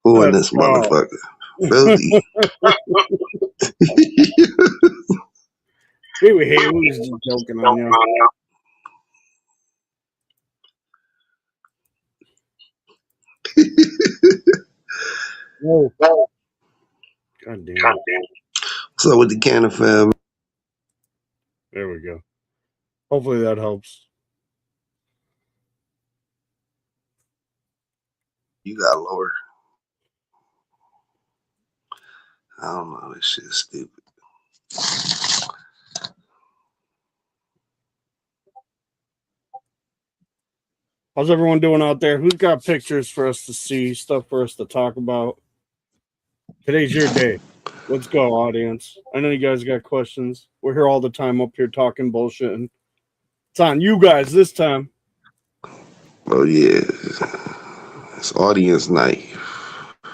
Who in Let's this go. motherfucker? Filthy. We were here. We was just joking on you. Whoa. God damn it. What's up with the Cannon fam? There we go. Hopefully that helps. You got lower. I don't know. This shit is stupid. How's everyone doing out there? Who's got pictures for us to see, stuff for us to talk about? Today's your day. Let's go, audience. I know you guys got questions. We're here all the time up here talking bullshit. And it's on you guys this time. Oh yeah. It's audience night.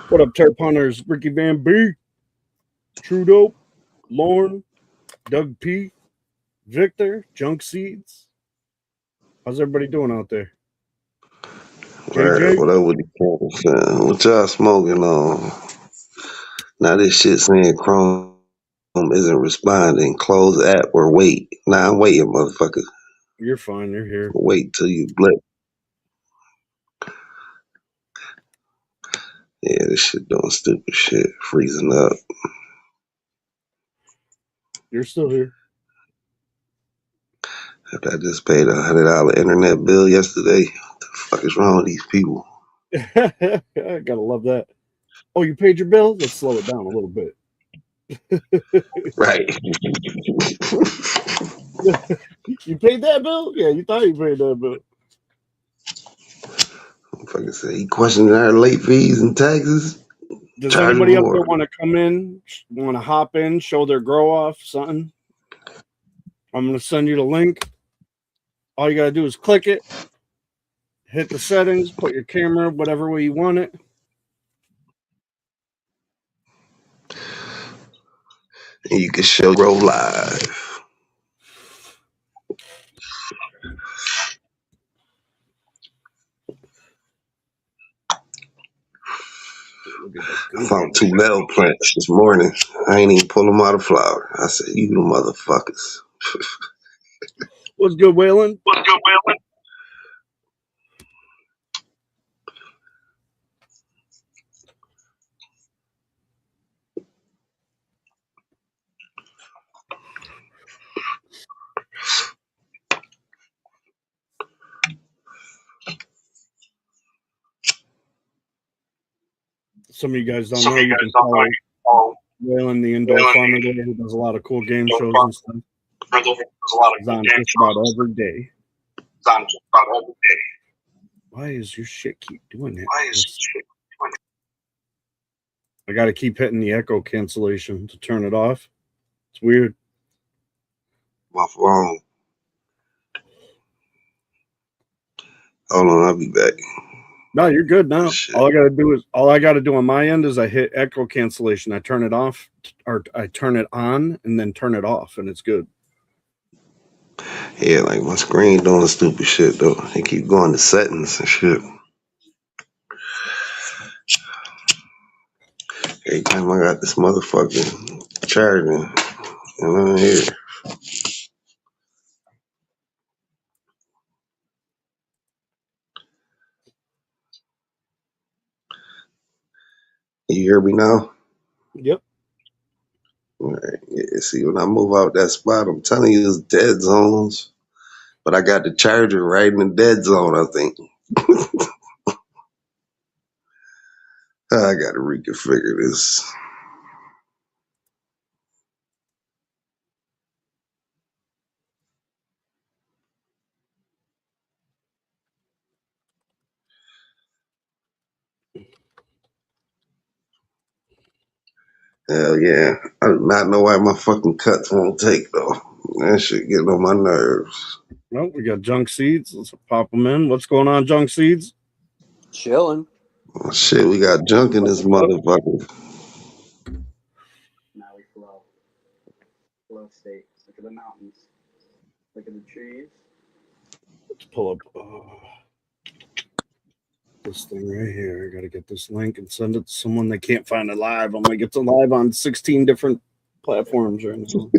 What up, Terp Hunters? Ricky Van B, Trudeau, Lauren, Doug P, Victor, Junk Seeds. How's everybody doing out there? Right. JJ? What up with the Cannon fam? What y'all smoking on? Now this shit saying Chrome isn't responding. Close app or wait. Nah, I'm waiting, motherfucker. You're fine. You're here. Wait till you blip. Yeah, this shit doing stupid shit. Freezing up. You're still here. After I just paid $100 internet bill yesterday. What the fuck is wrong with these people? I gotta love that. Oh, you paid your bill? Let's slow it down a little bit. Right. You paid that bill? Yeah, you thought you paid that bill. Fucking say he questioning our late fees and taxes. Does Charging anybody up there more. want to come in, want to hop in, show their grow off, something? I'm going to send you the link. All you got to do is click it, hit the settings, put your camera whatever way you want it. And you can show grow live. Look at that I Google. found 2 male plants this morning. I ain't even pull them out of flower. I said, you the motherfuckers. What's good, Waylon? Some of you guys don't know, you can follow Waylon, the indoor farmer there, who does a lot of cool game shows and stuff. He's on just about every day. Why is your shit keep doing that? I got to keep hitting the echo cancellation to turn it off. It's weird. My phone. Hold on, I'll be back. No, you're good now. Shit. All I got to do on my end is I hit echo cancellation. I turn it off, or I turn it on and then turn it off, and it's good. Yeah, like my screen doing stupid shit though. It keep going to settings and shit. Every time I got this motherfucking charging, and I'm here. You hear me now? Yep. All right. Yeah, see, when I move out that spot, I'm telling you, it's dead zones. But I got the charger right in the dead zone, I think. I gotta reconfigure this. Hell yeah. I do not know why my fucking cuts won't take though. That shit getting on my nerves. Well, we got Junk Seeds. Let's pop them in. What's going on, Junk Seeds? Chilling. Oh, shit, we got junk in this motherfucker. Now we flow. Flow state. Look at the mountains. Look at the trees. Let's pull up. this thing right here. I gotta get this link and send it to someone that can't find it live. I'm like, it's live on 16 different platforms right now.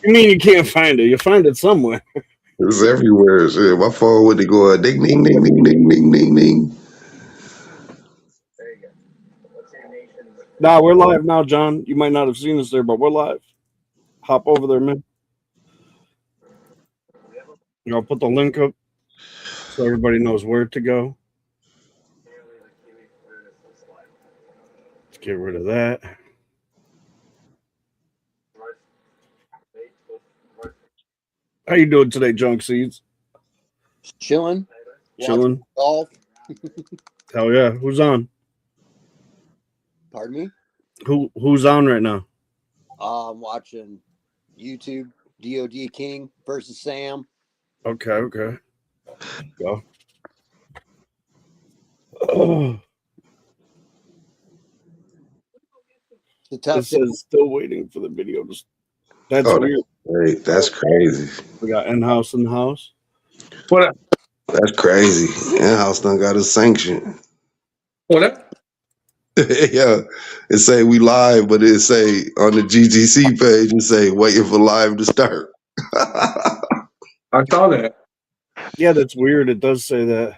You mean you can't find it? You find it somewhere. It's everywhere. Shit. My phone went to go ding, ding, ding, ding, ding, ding, ding, ding. There you go. What's your nation's? Nah, we're live now, John. You might not have seen us there, but we're live. Hop over there, man. I'll put the link up so everybody knows where to go. Let's get rid of that. How you doing today, Junk Seeds? Chilling. Chilling. Golf. Hell yeah. Who's on? Pardon me. Who's on right now? I'm watching YouTube. DOD King versus Sam. Okay. Go. Oh, The tough. it says still waiting for the video to. That's Oh, weird. Wait, that's crazy. We got in-house in the house. What up? That's crazy. In-house done got a sanction. What up? Yeah, it say we live, but it say on the GTC page, it say waiting for live to start. I saw that. Yeah, that's weird. It does say that.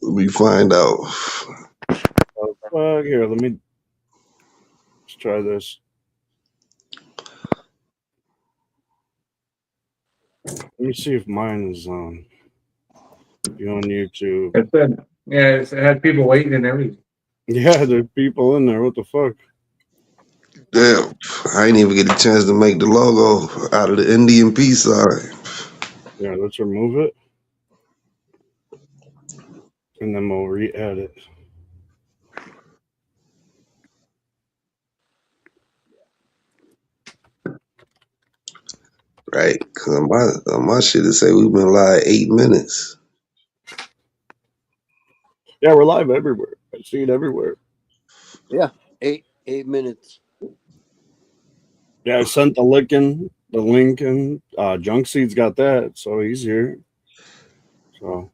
Let me find out. Here, let's try this. Let me see if mine is on. Be on YouTube. It said, yeah, it had people waiting and everything. Yeah, there are people in there. What the fuck? Damn, I ain't even get a chance to make the logo out of the Indian peace sign. Yeah, let's remove it. And then we'll re-add it. Right, because on my shit, it say we've been live 8 minutes. Yeah, we're live everywhere. I see it everywhere. Yeah, 8 minutes. Yeah, I sent the link in. Junk Seed's got that, so he's here. So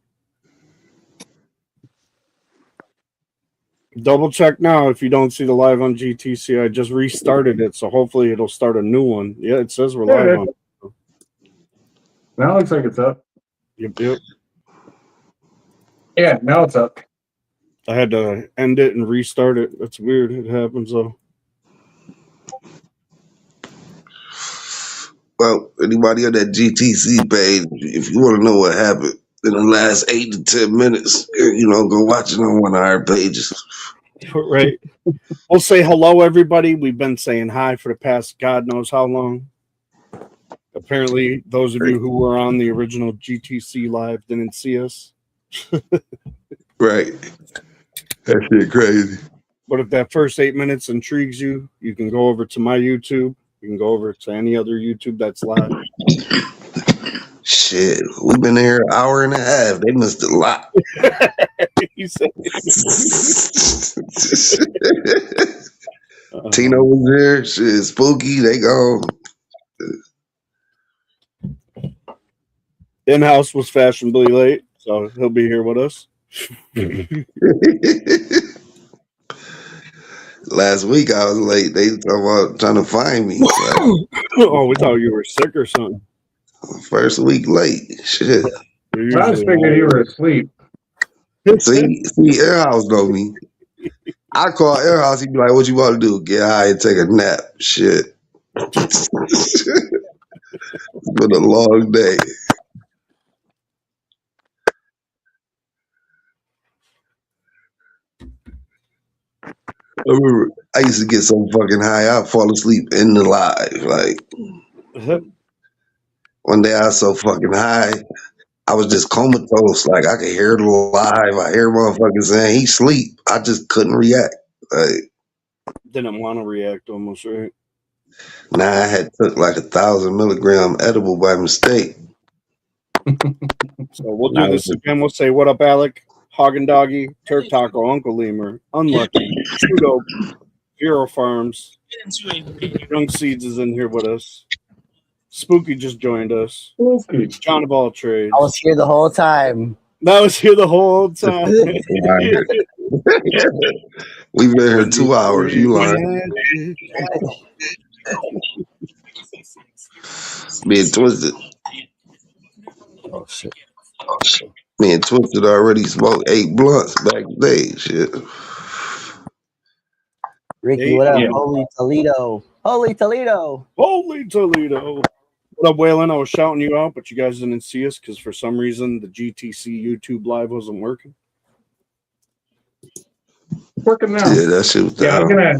double check now if you don't see the live on GTC. I just restarted it, so hopefully it'll start a new one. Yeah, it says we're live on. Now it looks like it's up. Yep. Yeah, now it's up. I had to end it and restart it. That's weird. It happens though. Well, anybody on that GTC page, if you want to know what happened in the last 8 to 10 minutes, go watch it on one of our pages. Right. We'll say hello, everybody. We've been saying hi for the past God knows how long. Apparently, those of you who were on the original GTC live didn't see us. Right. That shit crazy. But if that first 8 minutes intrigues you, you can go over to my YouTube. You can go over to any other YouTube that's live. Shit, we've been here an hour and a half. They missed a lot. You said Tino was there. Shit, Spooky, they gone. In-house was fashionably late, so he'll be here with us. Last week I was late. They talking about trying to find me. Like, Oh, we thought you were sick or something. first week late. Shit. I was figuring you were asleep. See, Airhouse know me. I call Airhouse, he be like, what you want to do? Get high and take a nap. Shit. It's been a long day. I remember I used to get so fucking high, I'd fall asleep in the live. Like, one day I was so fucking high, I was just comatose. Like, I could hear the live. I hear motherfuckers saying he sleep. I just couldn't react. Like, Didn't want to react almost, right? now I had took like 1,000 milligram edible by mistake. So we'll do this again. We'll say, what up, Alec? Hagen Doggy, Turk Taco, Uncle Lemur, Unlucky, Trudeau, Hero Farms, Young Seeds is in here with us. Spooky just joined us. Spooky. John of all trades. I was here the whole time. That was here the whole time. We've been here 2 hours. You lying? Being twisted. Oh shit. Me and Twisted already smoked 8 blunts back today. Shit. Ricky, what up? Yeah. Holy Toledo. Holy Toledo. Holy Toledo. What up, Waylon? I was shouting you out, but you guys didn't see us because for some reason the GTC YouTube live wasn't working. Working now. Yeah, that shit was Yeah, I'm down.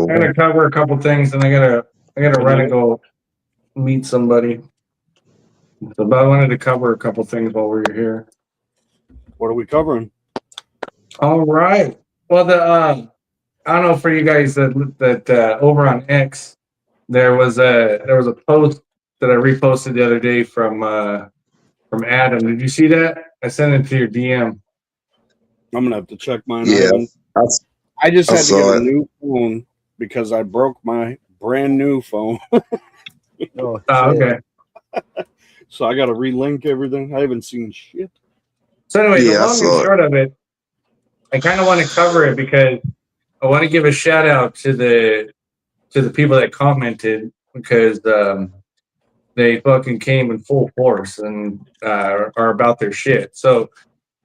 gonna cover a couple things, and I gotta run and go meet somebody. So, but I wanted to cover a couple things while we were here. What are we covering? All right. Well, I don't know for you guys that over on X, there was a post that I reposted the other day from Adam. Did you see that? I sent it to your DM. I'm gonna have to check mine. Yeah, I just I had to saw get a it. new phone because I broke my brand new phone. Oh, shit. Okay. So I got to relink everything. I haven't seen shit. So anyway, Yeah, I the long and saw it. short of it, I kind of want to cover it because I want to give a shout out to the people that commented because they fucking came in full force and are about their shit. So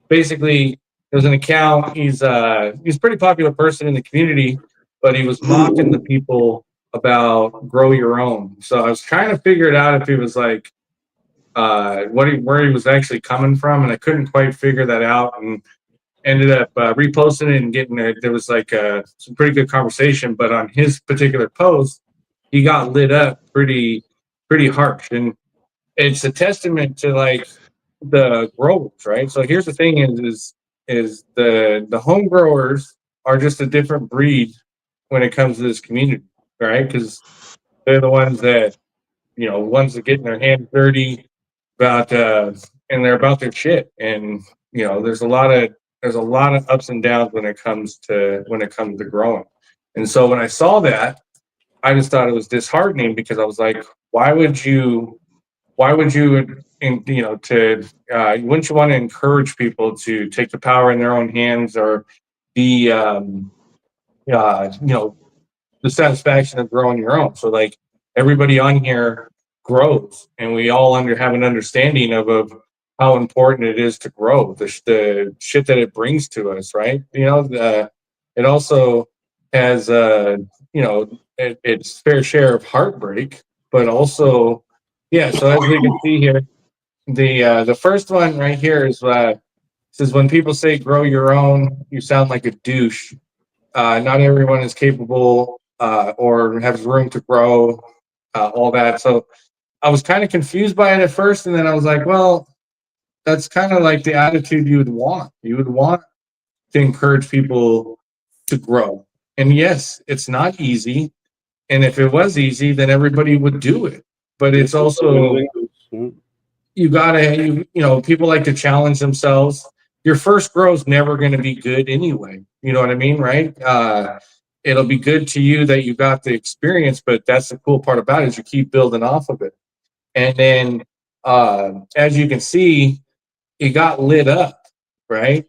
basically, there's an account. He's a pretty popular person in the community, but he was mocking the people about grow your own. So I was trying to figure it out if he was like where he was actually coming from, and I couldn't quite figure that out, and ended up reposting it and getting there was like some pretty good conversation. But on his particular post, he got lit up pretty harsh, and it's a testament to like the growers, right? So here's the thing: is the home growers are just a different breed when it comes to this community, right? Because they're the ones that getting their hands dirty about and they're about their shit. And there's a lot of ups and downs when it comes to growing. And so when I saw that, I just thought it was disheartening because I was like, wouldn't you wouldn't you want to encourage people to take the power in their own hands or be the satisfaction of growing your own? So like everybody on here grows, and we all have an understanding of how important it is to grow, the shit that it brings to us, right? It also has its fair share of heartbreak, but also so as we can see here, the first one right here is says when people say grow your own, you sound like a douche. Not everyone is capable or has room to grow, all that. So I was kind of confused by it at first, and then I was like, well, that's kind of like the attitude you would want. You would want to encourage people to grow. And yes, it's not easy. And if it was easy, then everybody would do it. But it's also people like to challenge themselves. Your first grow is never going to be good anyway. You know what I mean, right? It'll be good to you that you got the experience, but that's the cool part about it is you keep building off of it. And then, as you can see, it got lit up, right?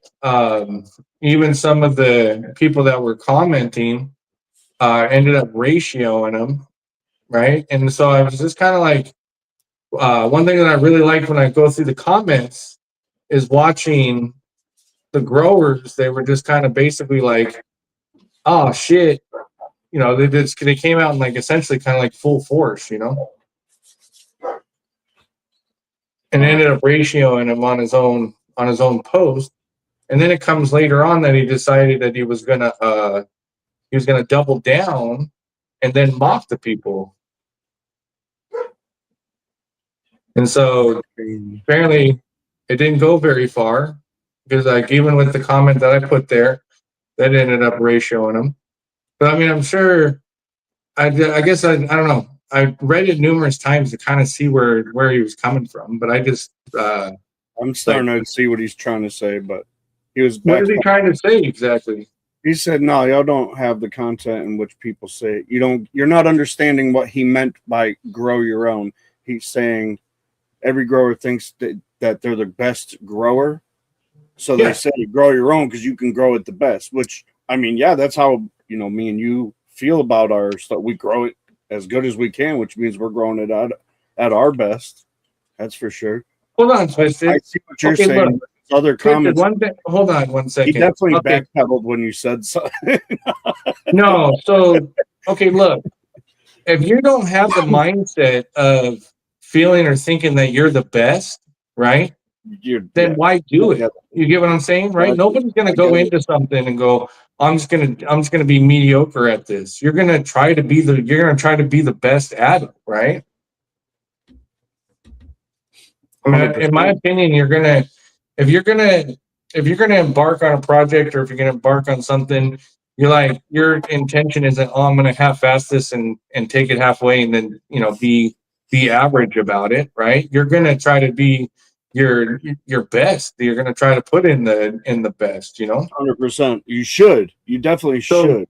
Even some of the people that were commenting ended up ratioing them, right? And so I was just kind of like, one thing that I really like when I go through the comments is watching the growers. They were just kind of basically like, oh shit, they came out in like essentially kind of like full force, and ended up ratioing him on his own post. And then it comes later on that he decided that he was gonna double down and then mock the people. And so apparently it didn't go very far because like even with the comment that I put there, that ended up ratioing him. But I mean, I'm sure I guess I don't know. I read it numerous times to kind of see where he was coming from, but I just I'm starting to see what he's trying to say, but he was. What is he trying to say exactly? He said, "No, y'all don't have the content in which people say it. You're not understanding what he meant by grow your own." He's saying every grower thinks that they're the best grower, So they say grow your own because you can grow it the best. Which I mean, yeah, that's how me and you feel about our stuff. We grow it as good as we can, which means we're growing it out at our best. That's for sure. Hold on, Twisted. I see what you're saying. Look, other Twisted, comments. hold on 1 second. He definitely backpedaled when you said so. No, so okay, look. If you don't have the mindset of feeling or thinking that you're the best, right? Then why do it? You get what I'm saying, right? Nobody's gonna go into something and go, I'm just gonna be mediocre at this. You're gonna try to be the best at it, right? I mean, in my opinion, if you're gonna embark on a project, or if you're gonna embark on something, your intention isn't, oh, I'm gonna half-ass this and take it halfway and then be average about it, right? You're gonna try to be your best. You're gonna try to put in the best, 100%. You should. You definitely should.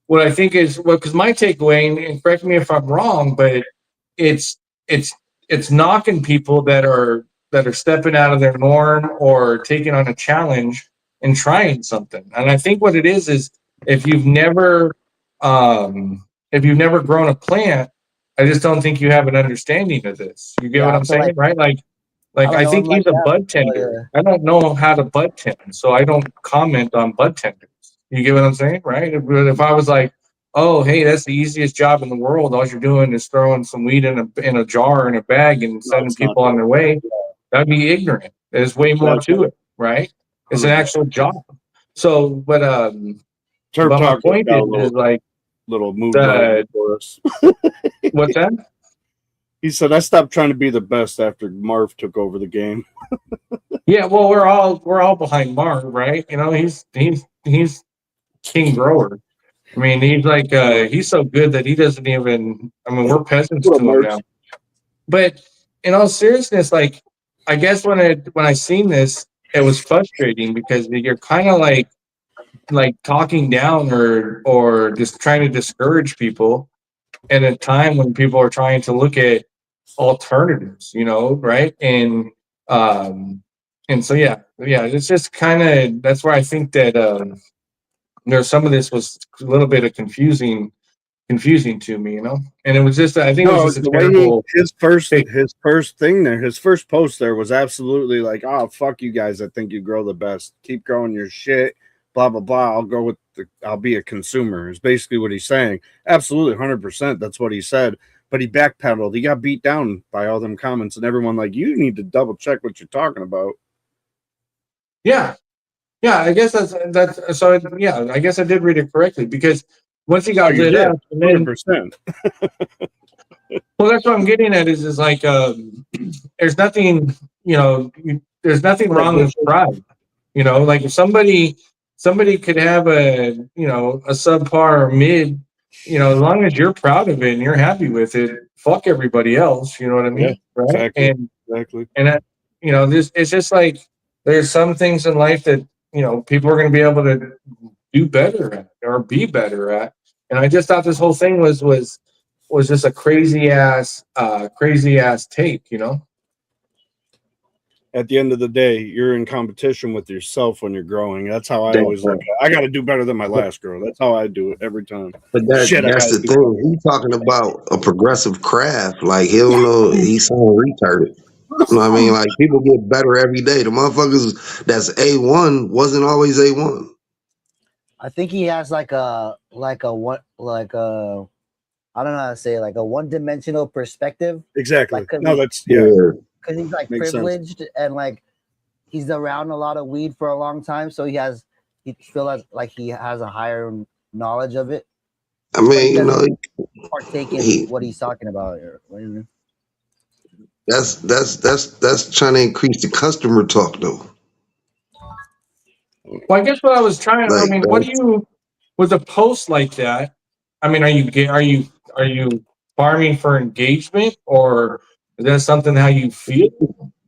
What I think is because my takeaway, and correct me if I'm wrong, but it's knocking people that are stepping out of their norm or taking on a challenge and trying something. And I think what it is if you've never grown a plant, I just don't think you have an understanding of this. You get what I'm saying, right? Like I think he's a bud tender. I don't know how to bud tend, so I don't comment on bud tenders. You get what I'm saying, right? If I was like, oh, hey, that's the easiest job in the world. All you're doing is throwing some weed in a jar in a bag and sending people on their way. That'd be ignorant. There's way more to it, right? It's an actual job. So, but my point is like little movement for us. What's that? He said, "I stopped trying to be the best after Marv took over the game." Yeah, well, we're all behind Marv, right? He's king grower. I mean, he's like he's so good that he doesn't even. I mean, we're peasants to him now. But in all seriousness, like I guess when I seen this, it was frustrating because you're kind of like talking down or just trying to discourage people at a time when people are trying to look at alternatives, right? And so yeah, it's just kind of that's where I think that some of this was a little bit of confusing to me, and it was just I think it was just a terrible. His first thing there, his first post there was absolutely like, oh fuck you guys, I think you grow the best, keep growing your shit, blah blah blah. I'll be a consumer is basically what he's saying. Absolutely 100%. That's what he said. But he backpedaled. He got beat down by all them comments and everyone like, you need to double check what you're talking about. Yeah, I guess that's so. Yeah, I guess I did read it correctly because once he got lit up, 100%. Well, that's what I'm getting at. Is like there's nothing, there's nothing wrong with pride. Like if somebody could have a subpar or mid, as long as you're proud of it and you're happy with it, fuck everybody else. You know what I mean? Yeah, right? Exactly. And it's just like there's some things in life that people are going to be able to do better at or be better at. And I just thought this whole thing was just a crazy ass take. At the end of the day, you're in competition with yourself when you're growing. That's how I always look at it. I got to do better than my last girl. That's how I do it every time. But that's the thing. He's talking about a progressive craft. Like, he don't know. He's so retarded. You know what I mean? Like, people get better every day. The motherfuckers that's A1 wasn't always A1. I think he has I don't know how to say it, like a one-dimensional perspective. Exactly. Like, no, that's because he's like Makes privileged sense. And like he's around a lot of weed for a long time, so he feels like he has a higher knowledge of it. I mean, partake in what he's talking about. That's trying to increase the customer talk, though. Well, I guess what I was trying. I mean, what do you with a post like that? I mean, are you farming for engagement, or is that something how you feel?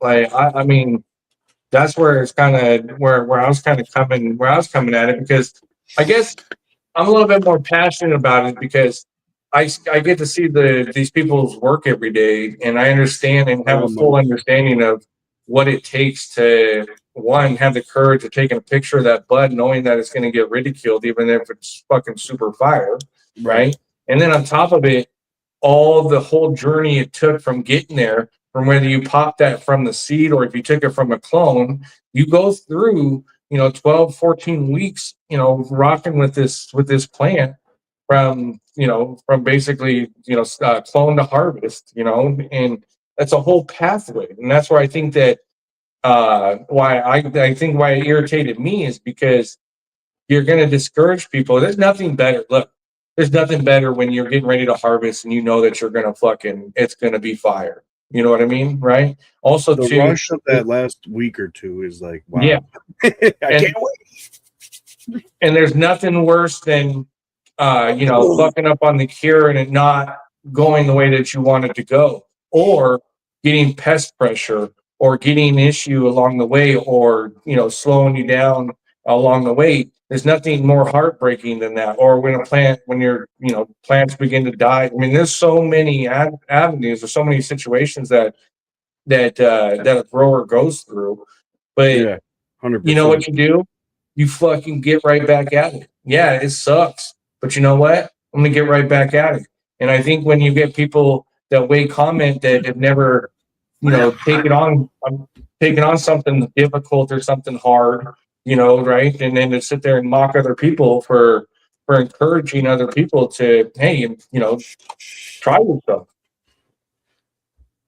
Like, I mean, that's where it's kind of where I was coming at it, because I guess I'm a little bit more passionate about it because I get to see these people's work every day, and I understand and have a full understanding of what it takes to, one, have the courage of taking a picture of that bud, knowing that it's going to get ridiculed, even if it's fucking super fire, right? And then on top of it, all the whole journey it took from getting there, from whether you popped that from the seed or if you took it from a clone, you go through, 12, 14 weeks, rocking with this plant from basically, clone to harvest, and that's a whole pathway. And that's where I think that, why it irritated me is because you're going to discourage people. There's nothing better. Look, there's nothing better when you're getting ready to harvest and you know that you're going to it's going to be fire. You know what I mean? Right. Also, the rush of that last week or two is like, wow. Yeah. I can't wait. And there's nothing worse than, fucking up on the cure and it not going the way that you want it to go, or getting pest pressure, or getting an issue along the way, or, slowing you down along the way. There's nothing more heartbreaking than that. Or when plants begin to die. I mean, there's so many avenues, there's so many situations that a grower goes through. But Yeah, 100%. you know what you do? You fucking get right back at it. Yeah, it sucks. But you know what? I'm going to get right back at it. And I think when you get people that comment that have never, taken on something difficult or something hard, right? And then to sit there and mock other people for encouraging other people to, hey, try yourself.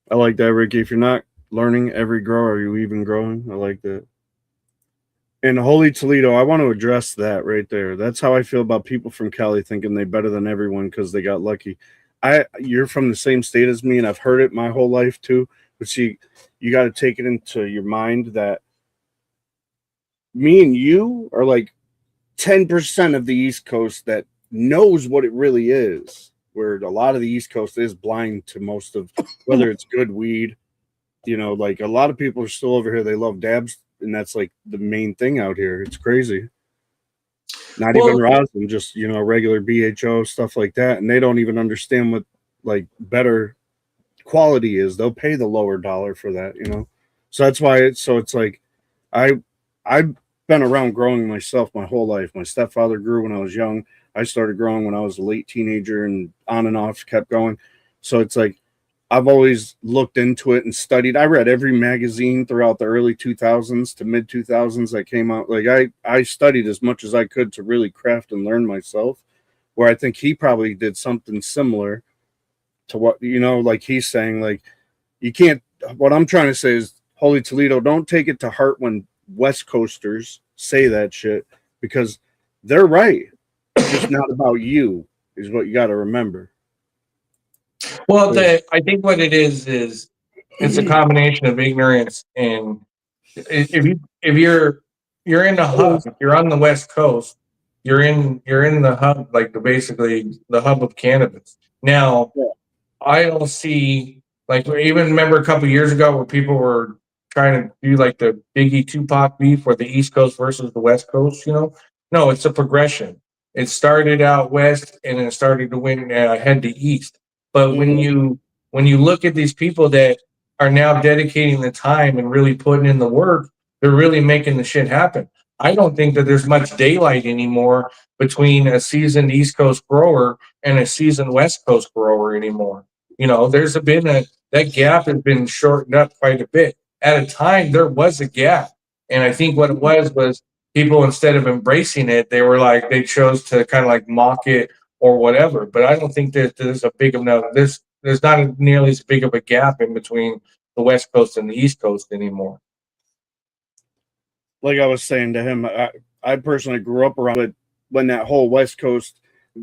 I like that, Ricky. If you're not learning every grow, are you even growing? I like that. And Holy Toledo, I want to address that right there. That's how I feel about people from Cali thinking they're better than everyone because they got lucky. You're from the same state as me, and I've heard it my whole life too. But see, you got to take it into your mind that me and you are like 10% of the East Coast that knows what it really is, where a lot of the East Coast is blind to most of whether it's good weed. Like a lot of people are still over here. They love dabs, and that's like the main thing out here. It's crazy. Not even rosin, just regular BHO stuff like that, and they don't even understand what like better quality is. They'll pay the lower dollar for that, So that's why it's like I've been around growing myself my whole life. My stepfather grew when I was young. I started growing when I was a late teenager, and on and off kept going. So it's like I've always looked into it and studied. I read every magazine throughout the early 2000s to mid 2000s that came out. Like I studied as much as I could to really craft and learn myself, where I think he probably did something similar to what, like he's saying, like you can't, what I'm trying to say is, Holy Toledo, don't take it to heart when West Coasters say that shit, because they're right. It's just not about you is what you got to remember. Well, I think what it is it's a combination of ignorance, and if you're in the hub, if you're on the West Coast, you're in the hub, like basically the hub of cannabis. Now, I don't see, like, I even remember a couple of years ago where people were trying to do like the Biggie Tupac beef, where the East Coast versus the West Coast. No, it's a progression. It started out west and then it started to head to east. But when you look at these people that are now dedicating the time and really putting in the work, they're really making the shit happen. I don't think that there's much daylight anymore between a seasoned East Coast grower and a seasoned West Coast grower anymore. There's been that gap has been shortened up quite a bit. At a time, there was a gap. And I think what it was people, instead of embracing it, they chose to kind of like mock it or whatever. But I don't think that there's a big enough, there's not nearly as big of a gap in between the West Coast and the East Coast anymore. Like I was saying to him, I personally grew up around it when that whole West Coast,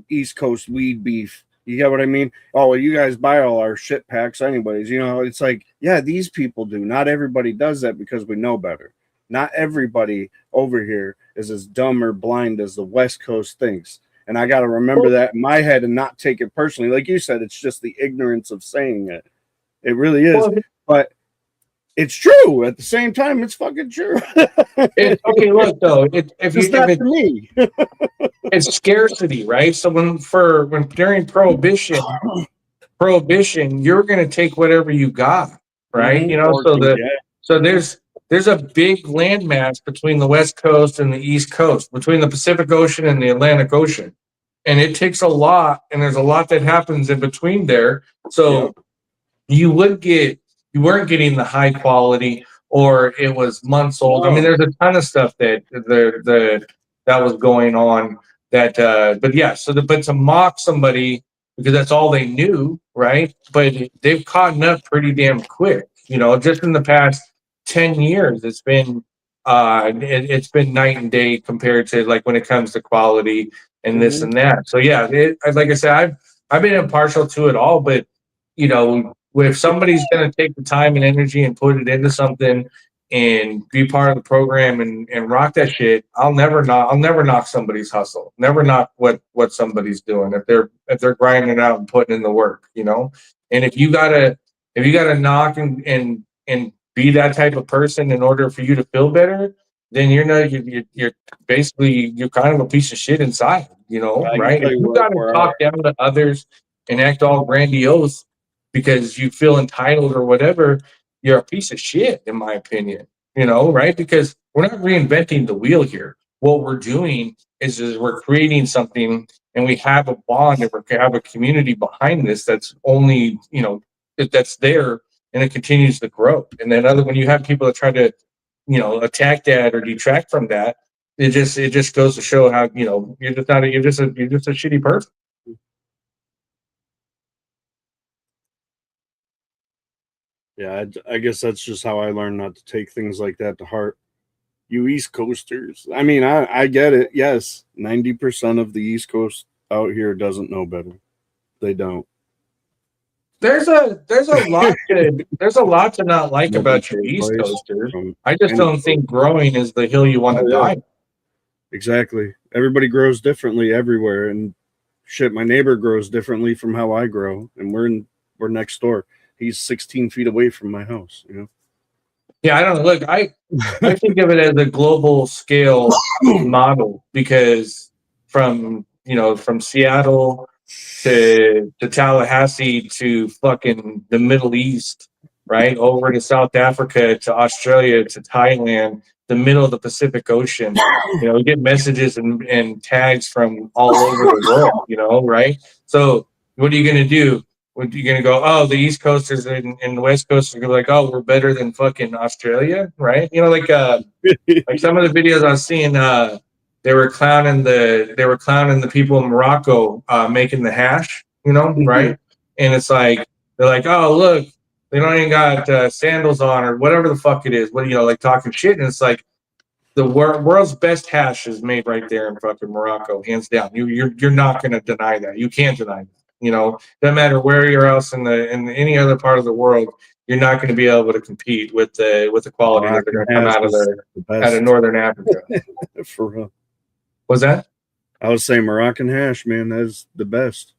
East Coast weed beef. You get what I mean? Oh, well, you guys buy all our shit packs anyways. It's like, yeah, these people do. Not everybody does that because we know better. Not everybody over here is as dumb or blind as the West Coast thinks. And I got to remember that in my head and not take it personally. Like you said, it's just the ignorance of saying it. It really is. But it's true. At the same time, it's fucking true. Okay, look, though. It's scarcity, right? So when during Prohibition, you're going to take whatever you got, right? So there's a big landmass between the West Coast and the East Coast, between the Pacific Ocean and the Atlantic Ocean. And it takes a lot, and there's a lot that happens in between there. So you weren't getting the high quality, or it was months old. I mean, there's a ton of stuff that was going on that but yeah, but to mock somebody because that's all they knew, right? But they've caught up pretty damn quick. Just in the past 10 years, it's been it's been night and day compared to like when it comes to quality and this and that. So yeah, like I said, I've been impartial to it all, but if somebody's going to take the time and energy and put it into something and be part of the program and rock that shit, I'll never knock somebody's hustle. Never knock what somebody's doing if they're grinding it out and putting in the work, And if you gotta knock and be that type of person in order for you to feel better, then you're basically kind of a piece of shit inside, right? If you gotta talk down to others and act all grandiose because you feel entitled or whatever, you're a piece of shit, in my opinion, right? Because we're not reinventing the wheel here. What we're doing is we're creating something, and we have a bond, and we have a community behind this that's only, that's there, and it continues to grow. And then when you have people that try to, attack that or detract from that, it just goes to show how, you're just a shitty person. Yeah, I guess that's just how I learned not to take things like that to heart. You East Coasters. I mean, I get it. Yes, 90% of the East Coast out here doesn't know better. They don't. There's a lot to not like about your East Coasters. I just don't think growing is the hill you want to die. Exactly. Everybody grows differently everywhere, and shit, my neighbor grows differently from how I grow, and we're next door. He's 16 feet away from my house, Yeah, I don't know. Look, I think of it as a global scale model because from Seattle to Tallahassee to fucking the Middle East, right? Over to South Africa to Australia to Thailand, the middle of the Pacific Ocean. We get messages and tags from all over the world, right? So what are you going to do? What, you're gonna go, oh, the East Coasters and the West Coasters are gonna be like, oh, we're better than fucking Australia, right? Like some of the videos I was seeing, they were clowning the people in Morocco making the hash, right? And it's like they're like, oh, look, they don't even got sandals on or whatever the fuck it is, like talking shit, and it's like the world's best hash is made right there in fucking Morocco, hands down. You're not gonna deny that. You can't deny that. Doesn't matter where you're else in any other part of the world, you're not going to be able to compete with the quality that they're going to come out of Northern Africa. For real. What's that? I was saying Moroccan hash, man. That's the best.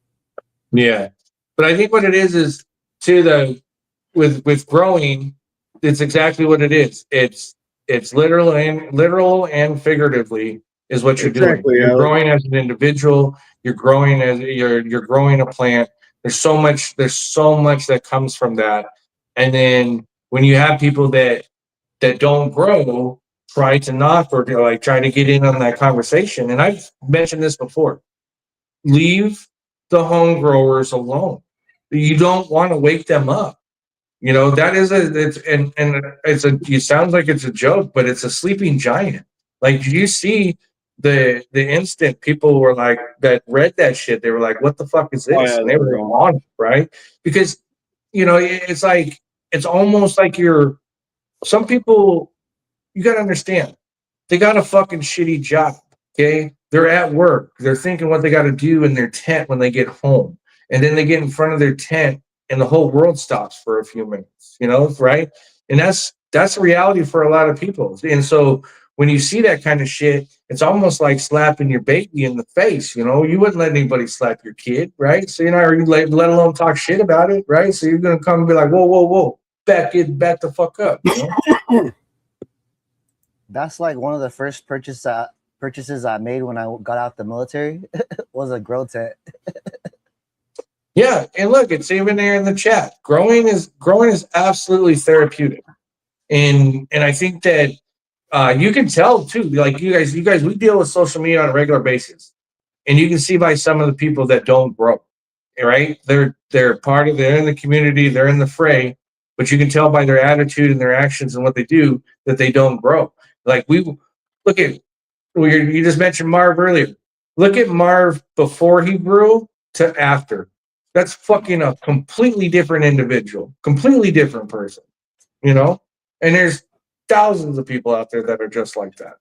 Yeah, but I think what it is with growing, it's exactly what it is. It's literal and figuratively is what you're doing. You're growing as an individual. You're growing as you're growing a plant. There's so much that comes from that. And then when you have people that don't grow, try to knock or try to get in on that conversation. And I've mentioned this before. Leave the home growers alone. You don't want to wake them up. That is it sounds like it's a joke, but it's a sleeping giant. Like, you see the instant people were like that read that shit, they were like, what the fuck is this? And they were on it, right? Because it's like, it's almost like some people, you gotta understand, they got a fucking shitty job. Okay, they're at work, they're thinking what they got to do in their tent when they get home, and then they get in front of their tent and the whole world stops for a few minutes, right? And that's reality for a lot of people. And so when you see that kind of shit, it's almost like slapping your baby in the face. You wouldn't let anybody slap your kid, right? So or you let alone talk shit about it, right? So you're gonna come and be like, whoa, back the fuck up. That's like one of the first purchases I made when I got out the military was a grow tent. Yeah, and look, it's even there in the chat. Growing is absolutely therapeutic. And I think that you can tell too, like you guys, we deal with social media on a regular basis, and you can see by some of the people that don't grow, right? They're they're in the community, they're in the fray, but you can tell by their attitude and their actions and what they do that they don't grow. Like we look at, you just mentioned Marv earlier. Look at Marv before he grew to after. That's fucking a completely different individual, completely different person, you know? And there's thousands of people out there that are just like that.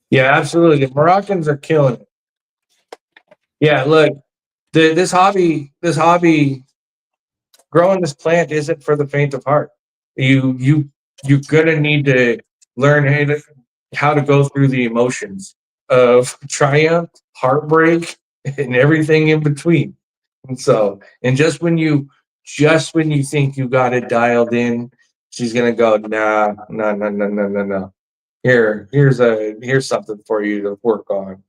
Yeah, absolutely. The Moroccans are killing it. Yeah, look, this hobby, growing this plant isn't for the faint of heart. You're gonna need to learn how to go through the emotions of triumph, heartbreak, and everything in between. And so, and just when you think you got it dialed in, she's gonna go, nah, no, no, no, no, no, no. Here's something for you to work on.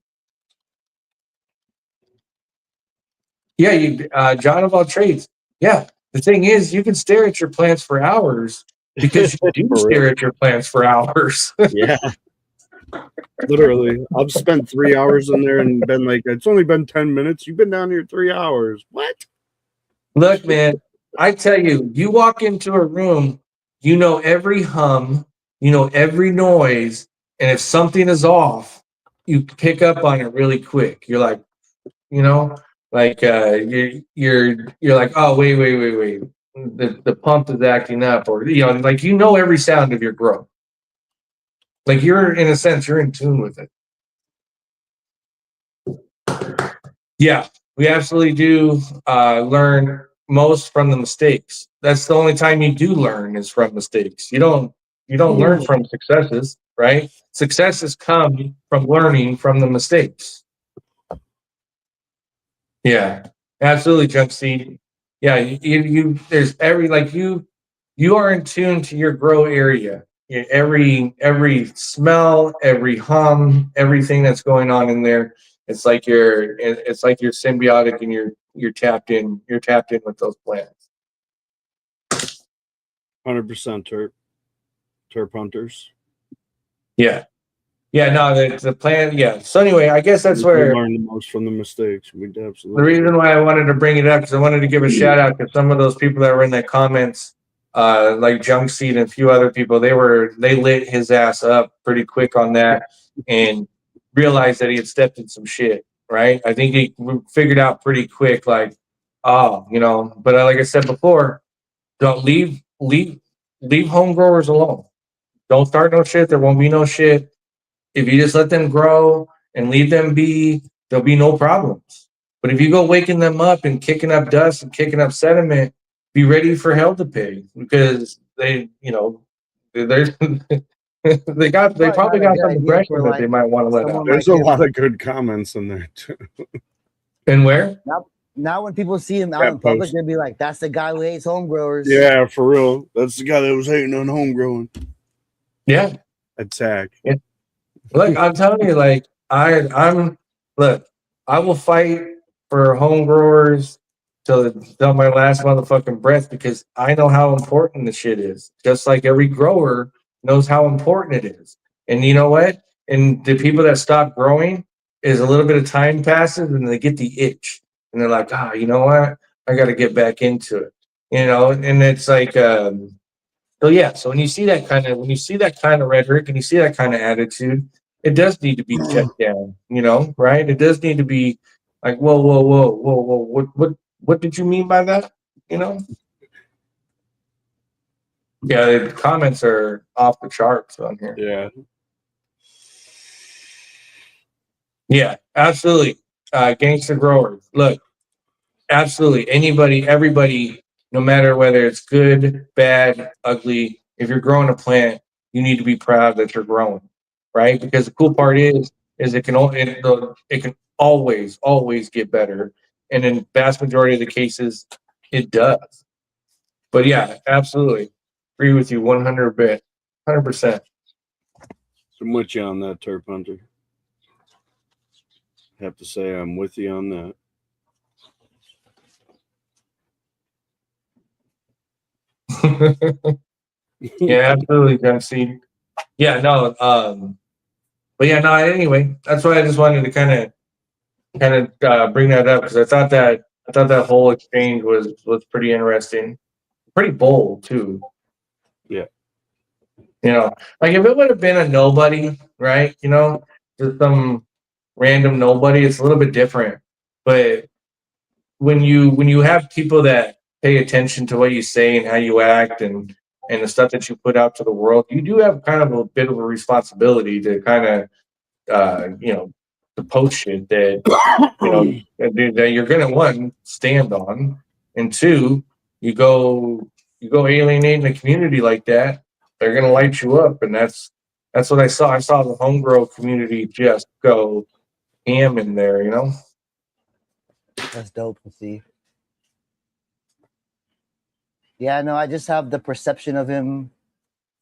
Yeah, John of all trades. Yeah, the thing is, you can stare at your plants for hours because you do For real. stare at your plants for hours. Yeah. Literally. I've spent 3 hours in there and been like, it's only been 10 minutes. You've been down here 3 hours. What? Look, man, I tell you, you walk into a room, you know every hum, you know every noise, and if something is off, you pick up on it really quick. You're like, you know, like you're like, oh wait, the pump is acting up, or like every sound of your growth. Like you're in a sense, you're in tune with it. Yeah, we absolutely do learn most from the mistakes. That's the only time you do learn is from mistakes. You don't learn from successes, right? Successes come from learning from the mistakes. Yeah, absolutely, Jump Seed. Yeah, you there's you are in tune to your grow area. Every smell, every hum, everything that's going on in there. It's like you're symbiotic and you're tapped in. You're tapped in with those plants. 100% terp hunters. Yeah. Yeah, no, the plant. Yeah. So anyway, I guess that's We where learn the most from the mistakes. We absolutely. the reason why I wanted to bring it up, because I wanted to give a shout out to some of those people that were in the comments, like Junk Seed and a few other people. They lit his ass up pretty quick on that and realized that he had stepped in some shit. Right? I think he figured out pretty quick, like, oh, But like I said before, don't leave home growers alone. Don't start no shit. There won't be no shit. If you just let them grow and leave them be, there'll be no problems. But if you go waking them up and kicking up dust and kicking up sediment, be ready for hell to pay, because they probably got some aggression that they might want to let out. There's a lot of good comments in there too. And where? Now when people see him out in public, they'll be like, that's the guy who hates home growers. Yeah, for real. That's the guy that was hating on home growing. Yeah. Attack. Yeah. Look, I'm telling you, like, I will fight for home growers till my last motherfucking breath, because I know how important the shit is. Just like every grower knows how important it is. And you know what? And the people that stop growing, is a little bit of time passes and they get the itch. And they're like, you know what? I got to get back into it. And it's like, so yeah. So when you see that kind of rhetoric and you see that kind of attitude, it does need to be checked down, right? It does need to be like, whoa, what did you mean by that? Yeah, the comments are off the charts on here. Yeah. Yeah, absolutely. Gangster growers. Look, absolutely. Everybody, no matter whether it's good, bad, ugly, if you're growing a plant, you need to be proud that you're growing, right? Because the cool part is it can always get better, and in vast majority of the cases, it does. But yeah, absolutely, agree with you 100%. So I'm with you on that, Terp Hunter. Have to say I'm with you on that. Yeah, absolutely, Dempsey. Yeah, no, but yeah, no. Anyway, that's why I just wanted to kind of bring that up because I thought that whole exchange was pretty interesting, pretty bold too. Yeah. You know, like if it would have been a nobody, right? You know, just some random nobody, it's a little bit different. But when you have people that pay attention to what you say and how you act and the stuff that you put out to the world, you do have kind of a bit of a responsibility to kind of you know, to post shit that you know that you're gonna one stand on, and two, you go alienating the community like that, they're gonna light you up, and that's what I saw. I saw the homegrown community just go ham in there, you know. That's dope to see. Yeah, no, I just have the perception of him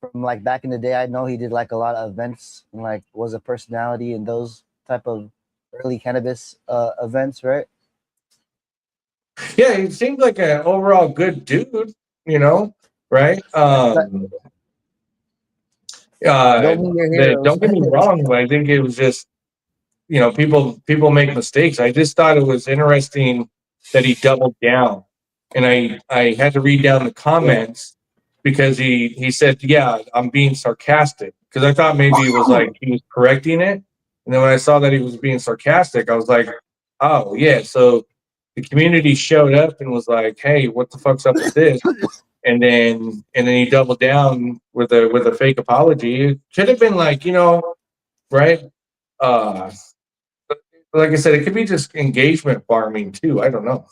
from like back in the day. I know he did like a lot of events and like was a personality in those type of early cannabis events, right? Yeah, he seemed like an overall good dude, you know, right? Don't mean your heroes. Don't get me wrong, but I think it was just, you know, people make mistakes. I just thought it was interesting that he doubled down, and I had to read down the comments because he said, "Yeah, I'm being sarcastic," because I thought maybe it was like he was correcting it, and then when I saw that he was being sarcastic, I was like, "Oh yeah." So the community showed up and was like, "Hey, what the fuck's up with this?" And then he doubled down with a fake apology. It could have been like, you know, right? Uh, like I said, it could be just engagement farming too. I don't know.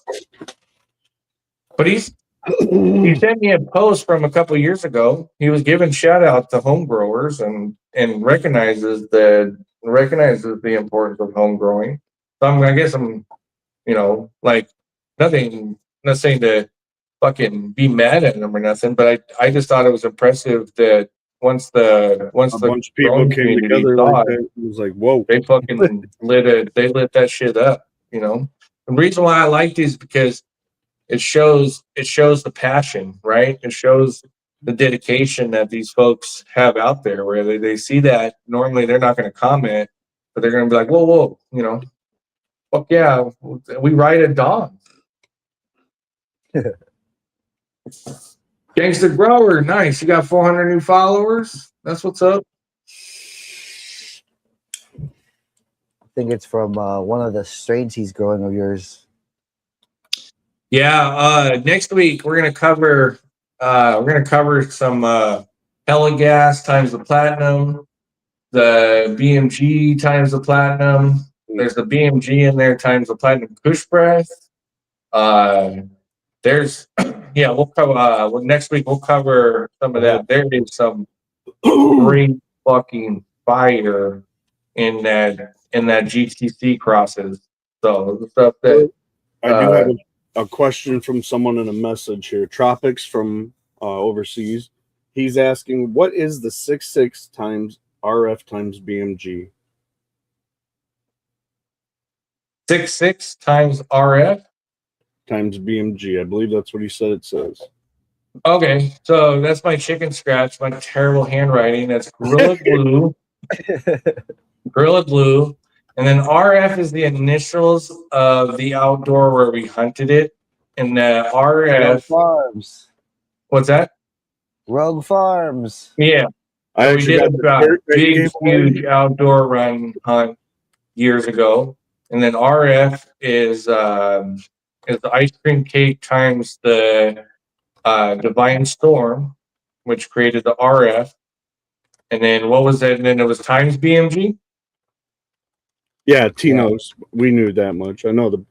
But he sent me a post from a couple of years ago. He was giving shout out to home growers and recognizes the importance of home growing. So I guess I'm, you know, like nothing, not saying to fucking be mad at him or nothing, but I just thought it was impressive that once A the bunch of people growing came community together saw like it, that. It was like, whoa. they fucking lit that shit up, you know. The reason why I liked it is because it shows the passion, right? It shows the dedication that these folks have out there where they see that normally they're not going to comment, but they're going to be like, whoa, you know, fuck yeah, we ride a dog. Gangster Grower, nice. You got 400 new followers. That's what's up. I think it's from one of the strains he's growing of yours. Yeah, next week we're gonna cover some Hella Gas times the platinum, the BMG times the platinum. There's the BMG in there times the platinum Kush Breath. There's we'll cover next week we'll cover some of that. There is some great fucking fire in that GTC crosses. So the stuff that I do have a question from someone in a message here. Tropics from overseas. He's asking, what is the 6.6 times RF times BMG? 6.6 times RF times BMG. I believe that's what he said it says. Okay, so that's my chicken scratch, my terrible handwriting. That's Gorilla Glue. Gorilla Glue. And then RF is the initials of the outdoor where we hunted it. And the RF. Rogue Farms. What's that? Rogue Farms. Yeah. I So we did a big, huge away. outdoor run hunt years ago. And then RF is the ice cream cake times the Divine Storm, which created the RF. And then what was that? And then it was times BMG? Yeah, Tino's. We knew that much. I know the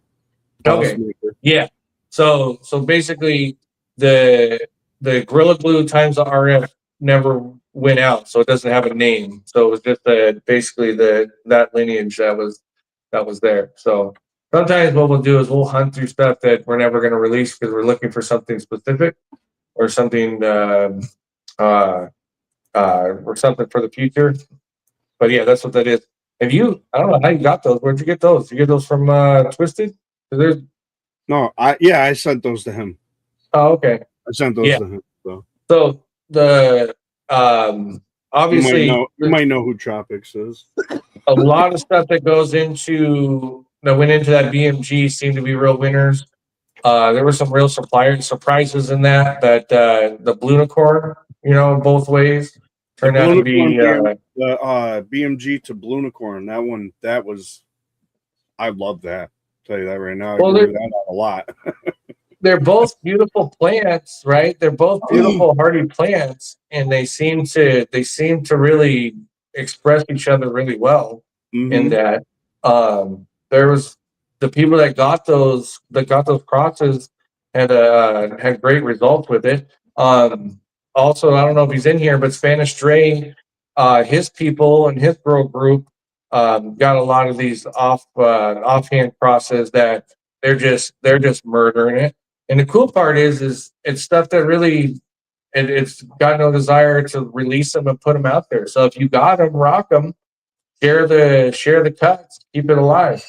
boss maker. Yeah. So basically the Gorilla Glue times the RF never went out, so it doesn't have a name. So it was just basically that lineage that was there. So sometimes what we'll do is we'll hunt through stuff that we're never going to release because we're looking for something specific or something or something for the future. But yeah, that's what that is. I don't know how you got those. Where'd you get those? You get those from Twisted? No, I sent those to him. Oh, okay. I sent those to him. So So the You obviously might know who Tropics is. a lot of stuff that went into that BMG seemed to be real winners. There were some real surprises in that the Blunicorn, both ways turned out to be the BMG to Blunicorn. That was I love that. I'll tell you that right now. I Well, agree with that a lot. they're both beautiful plants, right? They're both beautiful hardy plants, and they seem to really express each other really well. In that, there was the people that got those crosses had great results with it. Also, I don't know if he's in here, but Spanish Dre, his people and his grow group got a lot of these offhand crosses that they're just murdering it. And the cool part is it's stuff that really it's got no desire to release them and put them out there. So if you got them, rock them, share the cuts, keep it alive.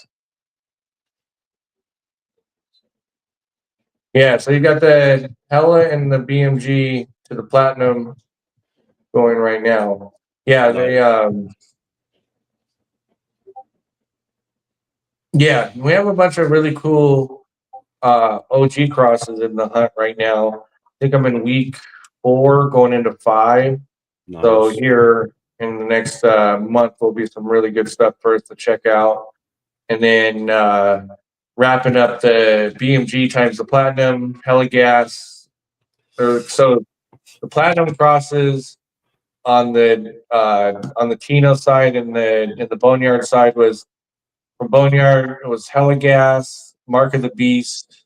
Yeah, so you got the Hella and the BMG to the Platinum going right now. Yeah, yeah, we have a bunch of really cool OG crosses in the hunt right now. I think I'm in week 4 going into 5. Nice. So here in the next month will be some really good stuff for us to check out. And then wrapping up the BMG times the Platinum, Hella Gas. So the Platinum crosses on the Tino side and the Boneyard side was from Boneyard, it was Hella Gas, Mark of the Beast,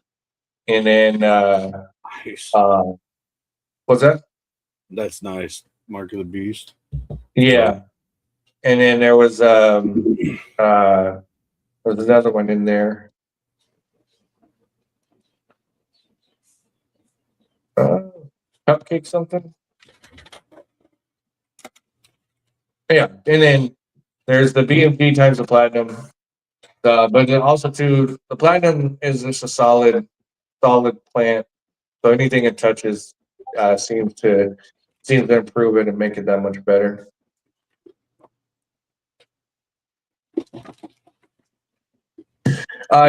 and then nice. What's that? That's nice. Mark of the Beast. Yeah. And then there was another one in there. Cupcake something. Yeah, and then there's the BMG times the Platinum. But then also too, the Platinum is just a solid plant. So anything it touches seems to improve it and make it that much better.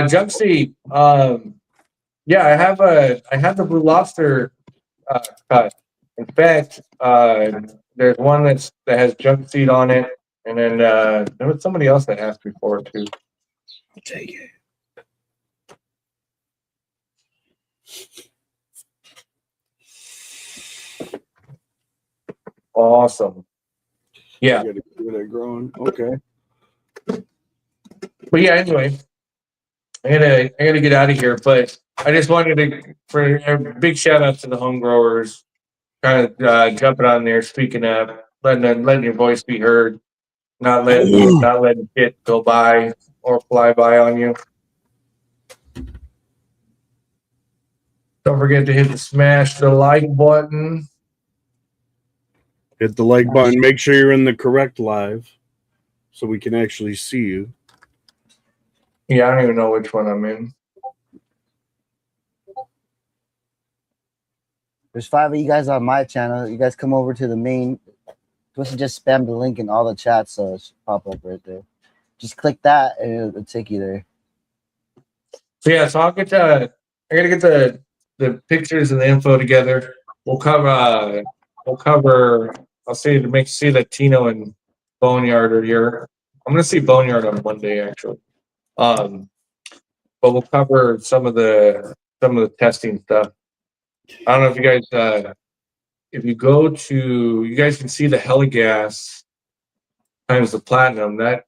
Jump seed. Yeah, I have the Blue Lobster cut. In fact, there's one that has junk seed on it, and then there was somebody else that asked before too. Take it. Awesome. Yeah. You gotta keep it growing. Okay. But yeah, anyway, I gotta get out of here. But I just wanted for a big shout out to the home growers, kind of jumping on there, speaking up, letting your voice be heard, not letting shit go by or fly by on you. Don't forget to smash the like button. Hit the like button. Make sure you're in the correct live so we can actually see you. Yeah, I don't even know which one I'm in. There's 5 of you guys on my channel. You guys come over to the main. Supposed to just spam the link in all the chats, so it should pop up right there. Just click that, and it'll take you there. So yeah, so I gotta get the pictures and the info together. We'll cover. I'll see that Tino and Boneyard are here. I'm gonna see Boneyard on Monday actually. But we'll cover some of the testing stuff. I don't know if you guys if you go to you guys can see the Hella Gas times the Platinum. That